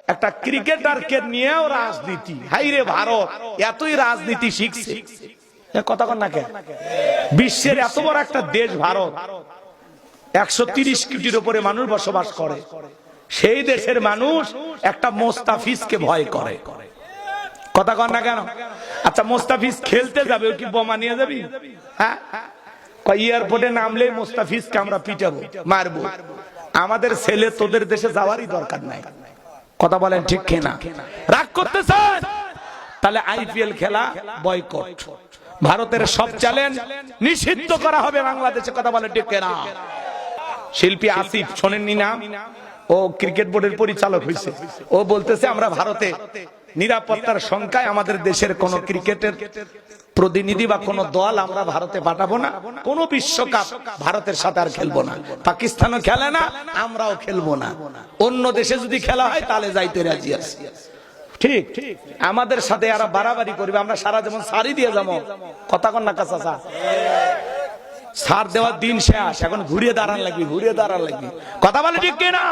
একটা ক্রিকেটারকে নিয়েও রাজনীতি। হাই রে ভারত এতই রাজনীতি শিখছে, কথা কন না কেন? বিশ্বের এত বড় একটা দেশ ভারত, 130 কোটির উপরে মানুষ বসবাস করে, সেই দেশের মানুষ একটা মোস্তাফিজকে ভয় করে, কথা কন না কেন? আচ্ছা মোস্তাফিজ খেলতে যাবে, কি বোমা নিয়ে যাবি? হ্যাঁ, এয়ারপোর্টে নামলে মোস্তাফিজকে আমরা পিটাবো, মারবো। আমাদের ছেলে তোদের দেশে যাওয়ারই দরকার নাই, কথা বলেন ঠিক কিনা? রাগ করতেছেন? তাহলে আইপিএল খেলা বয়কট, ভারতের সব চ্যালেঞ্জ নিষিদ্ধ করা হবে বাংলাদেশে, কথা বলেন ঠিক কিনা? শিল্পী আসিফ শোনেননি নাম? ও ক্রিকেট বোর্ডের পরিচালক হয়েছে। ও বলতেছে আমরা ভারতে নিরাপত্তার সংখ্যায় আমাদের দেশের কোন ক্রিকেটের প্রতিনিধি বা কোন দল আমরা ভারতে পাঠাবো না, কোন বিশ্বকাপ ভারতের সাথে আর খেলবো না, পাকিস্তানও খেলে না, আমরাও খেলবো না, অন্য দেশে যদি খেলা হয় তাহলে যাইতে রাজি আছি। ঠিক, আমাদের সাথে এরা বাড়াবাড়ি করবে, আমরা সারা যেমন সারি দিয়ে যাবো, কথা কন না কাঁচা? সার দেওয়ার দিন শেষ, এখন ঘুরিয়ে দাঁড়ান লাগবে, ঘুরিয়ে দাঁড়ান লাগবে, কথা বলে ঠিক কিনা?